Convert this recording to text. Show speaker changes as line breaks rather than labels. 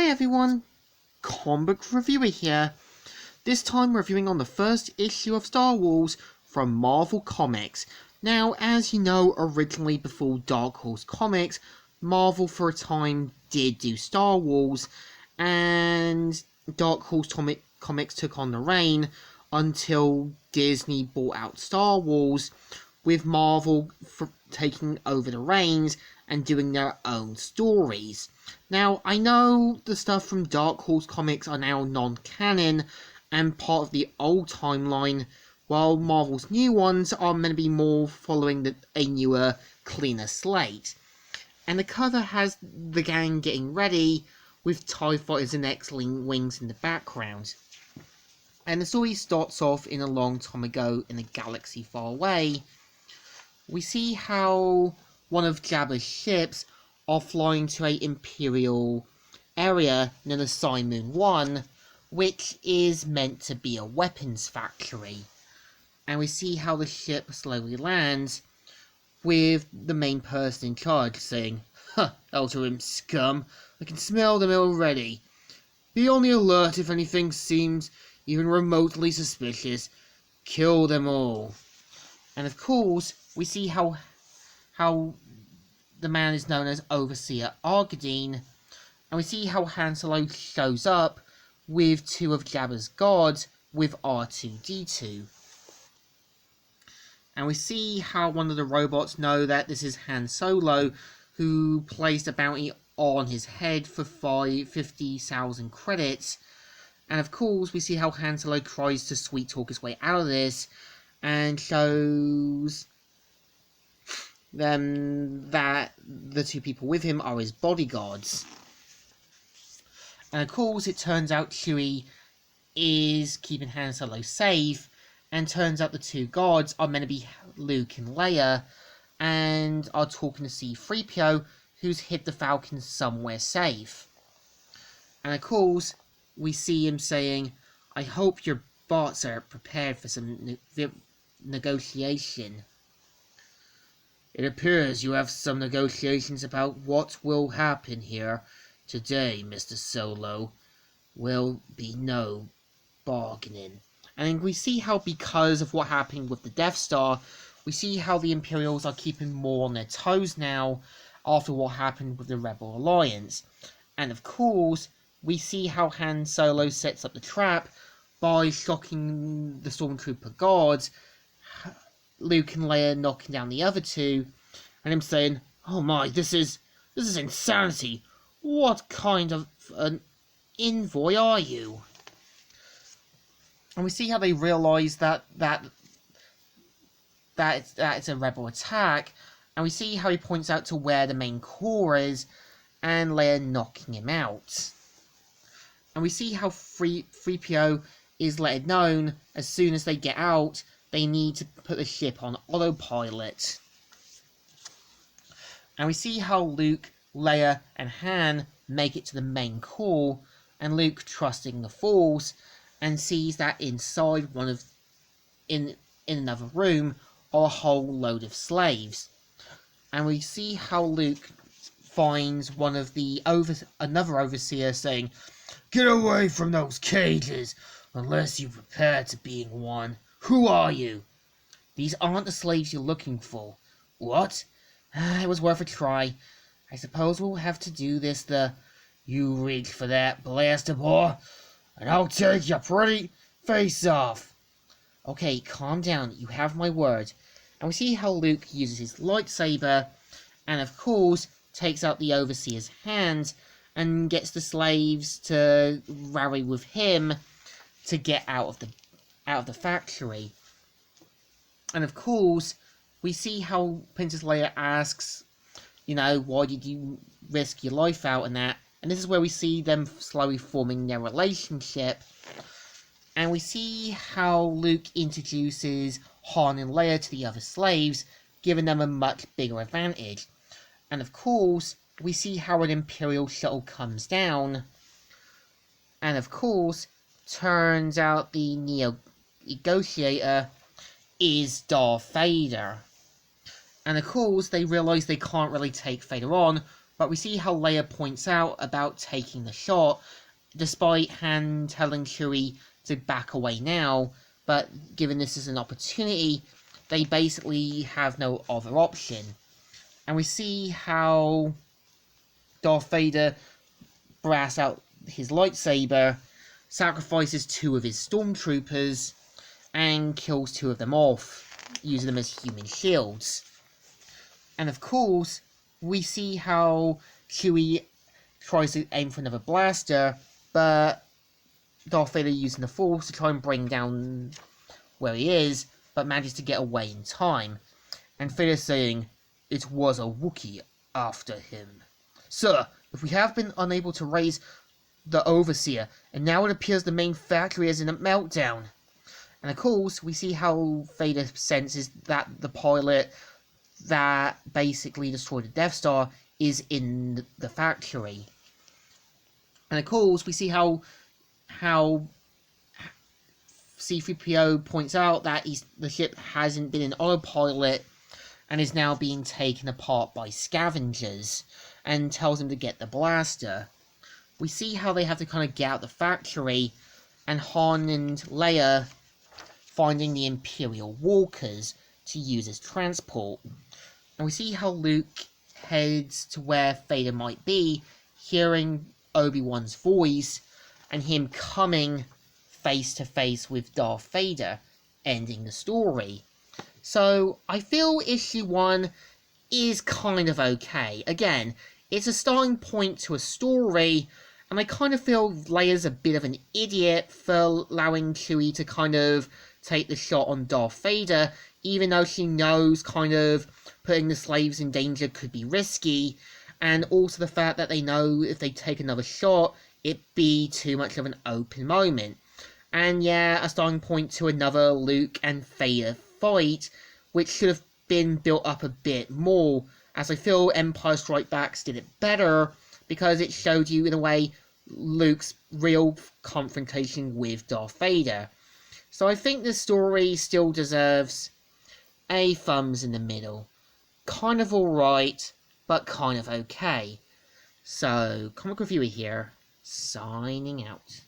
everyone, Comic Reviewer here. This time reviewing on the first issue of Star Wars from Marvel Comics. Now, as you know, originally before Dark Horse Comics, Marvel for a time did do Star Wars, and Dark Horse Comics took on the reign until Disney bought out Star Wars, with Marvel taking over the reins and doing their own stories. Now, I know the stuff from Dark Horse Comics are now non-canon and part of the old timeline, while Marvel's new ones are meant to be more following a newer, cleaner slate. And the cover has the gang getting ready, with TIE fighters and X-Wing wings in the background. And the story starts off in a long time ago in a galaxy far away. We see how one of Jabba's ships are flying to an Imperial area known as Cymoon 1, which is meant to be a weapons factory. And we see how the ship slowly lands, with the main person in charge saying, "Huh, Elder Rim scum, I can smell them already. Be on the alert if anything seems even remotely suspicious. Kill them all." And of course, we see how the man is known as Overseer Argadine, and we see how Han Solo shows up with two of Jabba's guards with R2-D2. And we see how one of the robots know that this is Han Solo, who placed a bounty on his head for 50,000 credits. And of course, we see how Han Solo tries to sweet talk his way out of this, and shows them that the two people with him are his bodyguards. And of course, it turns out Chewie is keeping Han Solo safe, and turns out the two guards are meant to be Luke and Leia, and are talking to C-3PO, who's hid the Falcon somewhere safe. And of course, we see him saying, "I hope your bots are prepared for some negotiation. It appears you have some negotiations about what will happen here. Today, Mr. Solo, will be no bargaining." And we see how, because of what happened with the Death Star, we see how the Imperials are keeping more on their toes now after what happened with the Rebel Alliance. And of course, we see how Han Solo sets up the trap by shocking the Stormtrooper guards, Luke and Leia knocking down the other two, and him saying, "Oh my, this is insanity. What kind of an envoy are you?" And we see how they realise that it's a rebel attack, and we see how he points out to where the main core is, and Leia knocking him out. And we see how 3PO is let it known as soon as they get out, they need to put the ship on autopilot. And we see how Luke, Leia, and Han make it to the main core, and Luke, trusting the Force, and sees that inside in another room are a whole load of slaves. And we see how Luke finds one of another overseer saying, "Get away from those cages, unless you prepare to being one. Who are you?" "These aren't the slaves you're looking for." "What?" "It was worth a try. I suppose we'll have to do this You reach for that blaster ball, and I'll take your pretty face off." "Okay, calm down. You have my word." And we see how Luke uses his lightsaber, and of course, takes out the Overseer's hand, and gets the slaves to rally with him to get out of the factory. And of course, we see how Princess Leia asks, "Why did you risk your life out in that?" And this is where we see them slowly forming their relationship. And we see how Luke introduces Han and Leia to the other slaves, giving them a much bigger advantage. And of course, we see how an Imperial shuttle comes down. And of course, turns out the negotiator is Darth Vader. And of course, they realise they can't really take Vader on But we see how Leia points out about taking the shot, despite Han telling Chewie to back away now. But given this as an opportunity, they basically have no other option. And we see how Darth Vader brass out his lightsaber, sacrifices 2 of his stormtroopers, and kills 2 of them off, using them as human shields. And of course, we see how Chewie tries to aim for another blaster, but Darth Vader using the Force to try and bring down where he is, but manages to get away in time. And Vader saying, "It was a Wookiee after him. Sir, if we have been unable to raise the Overseer, and now it appears the main factory is in a meltdown." And of course, we see how Vader senses that the pilot that basically destroyed the Death Star is in the factory. And of course, we see how C-3PO points out that the ship hasn't been in autopilot and is now being taken apart by scavengers, and tells him to get the blaster. We see how they have to kind of get out the factory, and Han and Leia finding the Imperial walkers to use as transport. And we see how Luke heads to where Vader might be, hearing Obi-Wan's voice, and him coming face to face with Darth Vader, ending the story. So, I feel issue 1 is kind of okay. Again, it's a starting point to a story, and I kind of feel Leia's a bit of an idiot for allowing Chewie to kind of take the shot on Darth Vader, even though she knows kind of putting the slaves in danger could be risky, and also the fact that they know if they take another shot, it'd be too much of an open moment. And yeah, a starting point to another Luke and Vader fight, which should have been built up a bit more, as I feel Empire Strikes Back did it better, because it showed you, in a way, Luke's real confrontation with Darth Vader. So I think this story still deserves a thumbs in the middle. Kind of alright, but kind of okay. So, Comic Reviewer here, signing out.